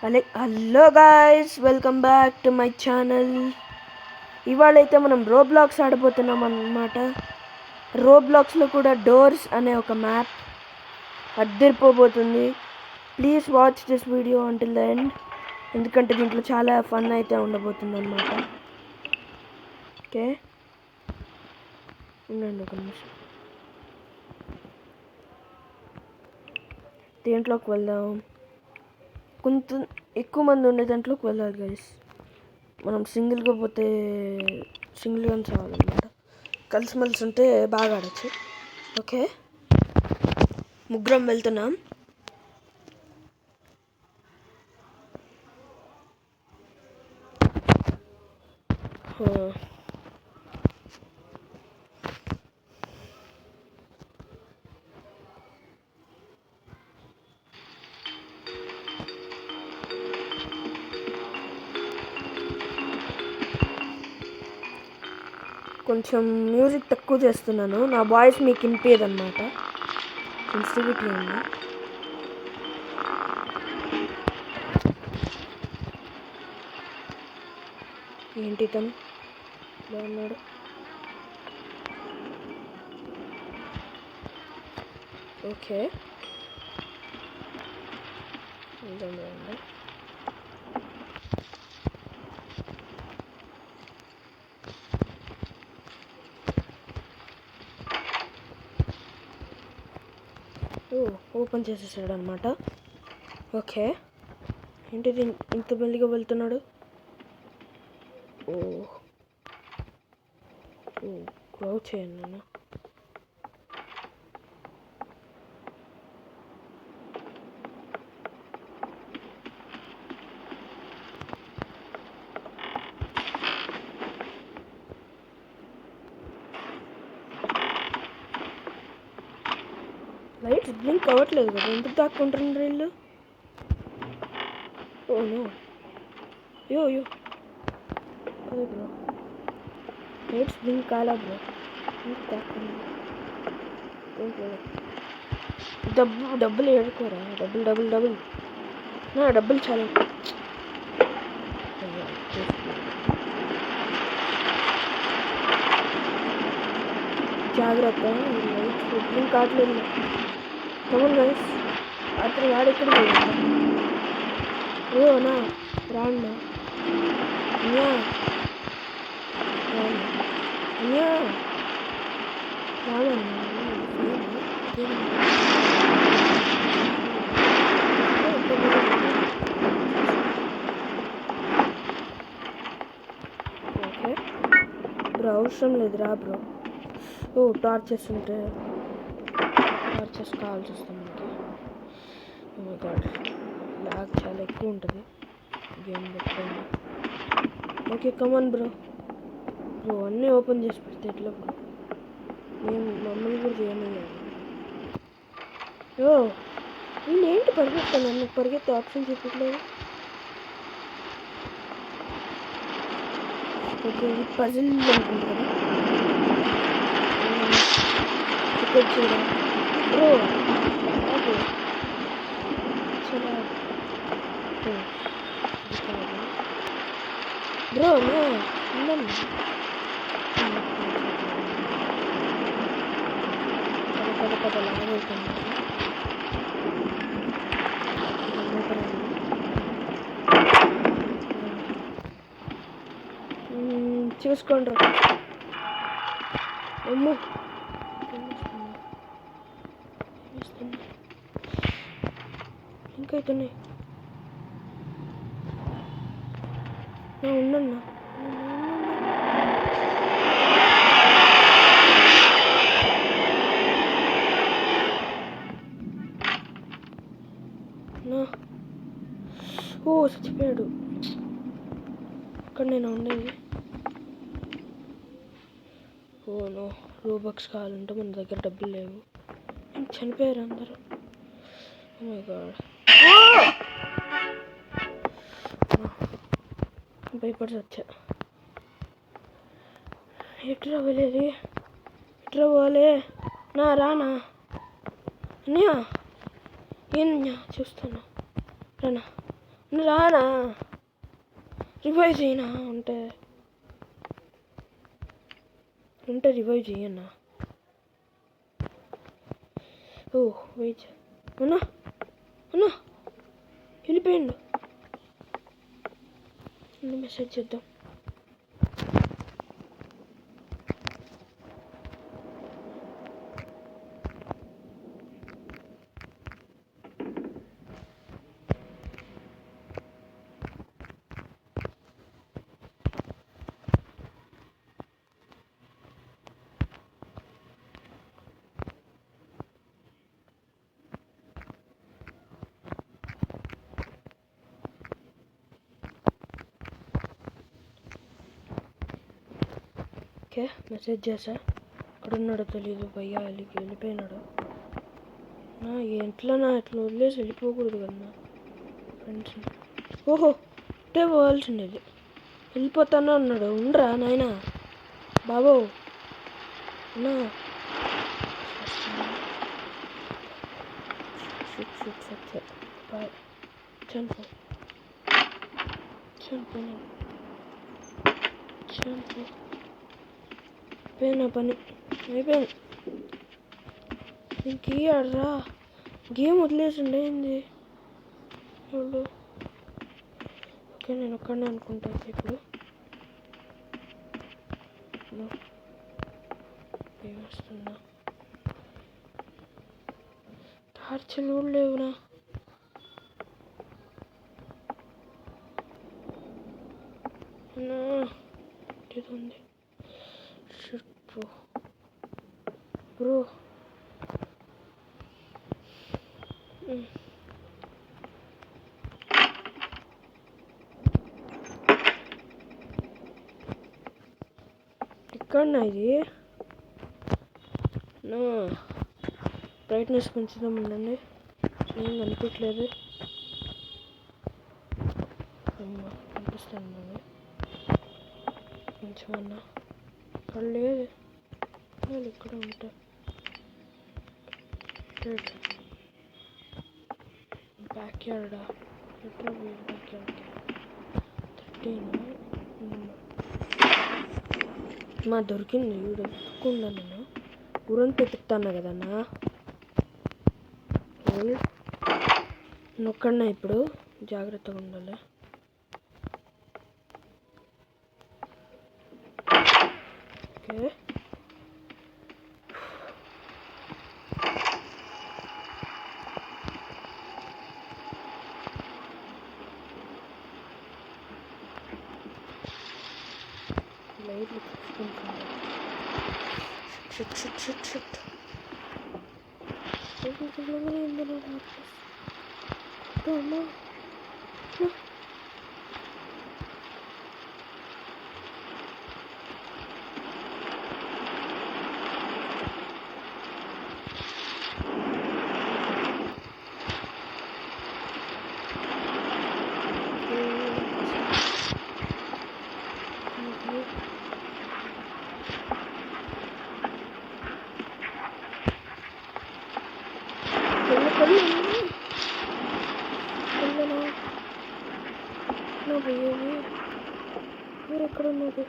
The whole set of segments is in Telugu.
Hello guys, welcome back to my channel. ఇవాళైతే మనం రోబ్లాక్స్ ఆడబోతున్నాం అన్నమాట. రోబ్లాక్స్లో కూడా డోర్స్ అనే ఒక మ్యాప్ అద్దరిపోబోతుంది. Please watch this video until the end, ఎందుకంటే దీంట్లో చాలా ఫన్ అయితే ఉండబోతుంది అన్నమాట. ఓకే, ఉండండి ఒక నిమిషం. దేంట్లోకి వెళ్దాం? కొంచెం ఎక్కువ మంది ఉండే దాంట్లోకి వెళ్ళాలి గైస్. మనం సింగిల్గా పోతే సింగిల్గా చాలన్నమాట. కలిసిమెలిసి ఉంటే బాగా ఆడచ్చు. ఓకే, ముగ్గురం వెళ్తున్నాం. కొంచెం మ్యూజిక్ తక్కువ చేస్తున్నాను, నా వాయిస్ మీకు వినిపించదు అన్నమాట. సెన్సిటివిటీ ఉంది. ఏంటి తను బాగున్నాడు? ఓకే, బాగుంది. ఓపెన్ చేసేసాడు అనమాట. ఓకే, ఏంటిది ఇంత మెల్లిగా వెళ్తున్నాడు? గ్రో చేయండి నేను. లైట్స్ బ్లింక్ అవ్వట్లేదు కదా, ఎందుకు దాక్కుంటున్నారు వీళ్ళు? ఓనో, యో అదే బ్రో, లైట్స్ బ్లింక్ కాలా బ్రో, ఎందుకు దాక్కున్నారు? డబ్బులు ఏడుకోరా? డబ్బులు చాలా. జాగ్రత్త, లైట్స్ బ్లింక్ కావట్లేదు. కమన్ గైస్, అతను వాడెక్కడ పోయిందా? నా రాండా అన్యా, అన్యా రావన్నా. ఓకే బ్రో, అవసరం లేదు రా బ్రో. టార్చెస్ ఉంటే టార్చెస్ కావాల్సి వస్తుంది మనకి. ఓ మై గాడ్, లాగ్ చాలా ఎక్కువ ఉంటుంది గేమ్ పెట్టండి. Okay come on bro. అన్నీ ఓపెన్ చేసి పెడితే ఎట్లా బ్రో? మేము మమ్మల్ని కూడా చేయమని. నేనేంటి పరిగెత్తాను? నన్ను పరిగెత్తే ఆప్షన్ చెప్పట్లేదు. ఓకే, ఇది పజిల్ అనుకుంటా కదా. టికెట్ చేయరా బ్రో? ఓకే చలో బ్రో, ఉండండి. పద లాగ్ అవుతుంది. చూసుకోండి రా. అమ్మో, ఇంకైతున్నాయి. ఉండన్నా. చచ్చిపోయాడు. ఇక్కడ నేను ఉండేది. నో, రోబక్స్ కావాలంటే మన దగ్గర డబ్బులు లేవు. చనిపోయారు అందరూ. ఓ మై గాడ్, భయపడి వచ్చా. ఎట్లా వెళ్ళేది? ఎట్లా పోవాలి? రానా అన్నయ్య? ఏం చూస్తాను రానా? నువ్వు రానా రివైవ్ చేయనా ఉంటే రివైవ్ చేయన్నా. ఓ వెయిట్ అన్నా అన్నా వెళ్ళిపోయిండు. మెసేజ్ చేద్దాం. ఓకే మెసేజ్ చేసా. ఎక్కడున్నాడో తెలియదు. భయ్యా వెళ్ళిపోయినాడు. ఎట్లా వదిలేసి వెళ్ళిపోకూడదు కదా ఫ్రెండ్స్. ఓహో ఇట్టే పోవాల్సిండేది. వెళ్ళిపోతాను అన్నాడు. ఉండరా నాయనా బాబో అన్నా. బాయ్ అయిపోయిన పని అయిపోయింది. ఇంక ఆడరా గేమ్ వదిలేసిండే ఏంది వాళ్ళు. ఓకే నేను ఒక్కడే అనుకుంటా ఇప్పుడు. ఏమొస్తుందా టార్చర్లు కూడా లేవురా. ఉంది బ్రో ఎక్కడన్నా ఇది బ్రైట్నెస్ పెంచుదాం ఉండండి. ఏం కనిపించలేదు. కనిపిస్తాను కొంచెమన్నా ఇక్కడ లేదు. ఇక్కడ ఉంటా. బ్యాక్ యార్డా ఎట్లా బ్యాక్ యార్డ్కి 13 దొరికింది. వీడు ఎత్తుకుండా నేను ఊరంతా ఎత్తుకుతాను కదన్నా. నొక్కన్నా ఇప్పుడు జాగ్రత్తగా ఉండాలి. ఓకే లైట్లు చూసుకుంటాను. అమ్మా మీరు ఎక్కడ ఉన్నది?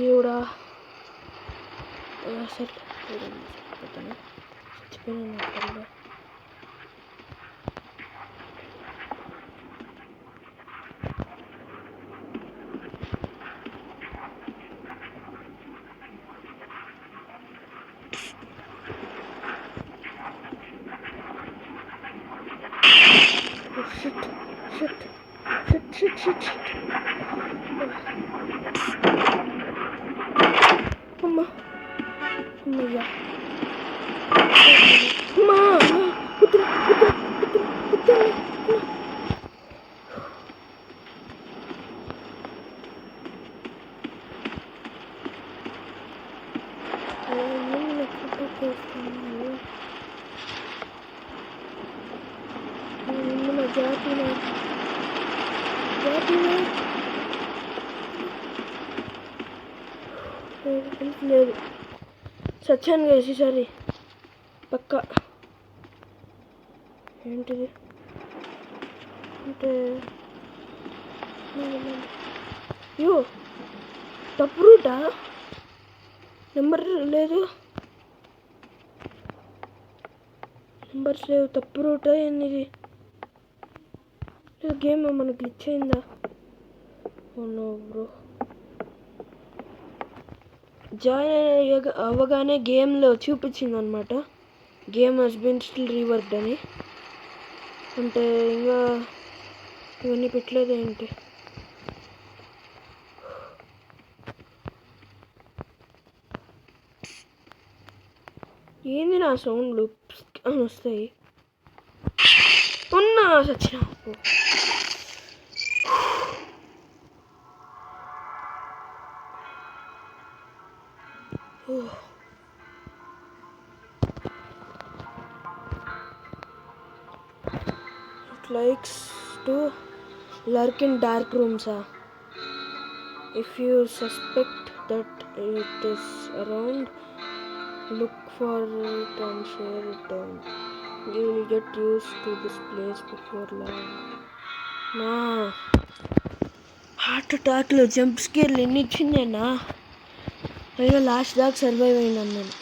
దేవుడా సరే చచ్చిపోతాను. చచ్చిపోయినా shit. అమ్మయ్యా అమ్మా వద్దు చేస్తున్నాను. ముందు జాతిన లేదు సచ్చాను వేసి సరే పక్క ఏంటిది అంటే యో తప్పు రూటా నెంబర్ లేదు నెంబర్స్ లేవు తప్పు రూటా ఏంది గేమ్ మనకు గ్లిచ్ అయిందా నో బ్రో జాయిన్ అవ్వగానే గేమ్లో చూపించింది అనమాట game has been still reworked అని అంటే ఇంకా ఇవన్నీ పెట్టలేదు ఏంటి ఏంది నా సౌండ్లు అని వస్తాయి ఉన్నా సచ్చిన likes to lurk in dark rooms. If you suspect that it is around, look for it and share it down. You will get used to this place before long. నా హార్ట్ అటాక్లో జంప్ స్కేర్లు ఎన్ని ఇచ్చిందేనా అయినా లాస్ట్ దాకా సర్వైవ్ అయినాను నేను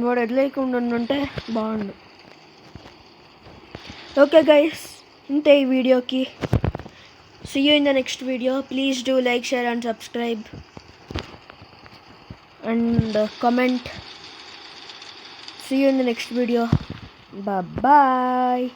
వాడు ఎట్లేకుండా ఉంటే బాగుండు ఓకే గైస్ ఇంతే ఈ వీడియోకి see you in the next video. Please do like, share and subscribe and comment. See you in the next video. Bye bye.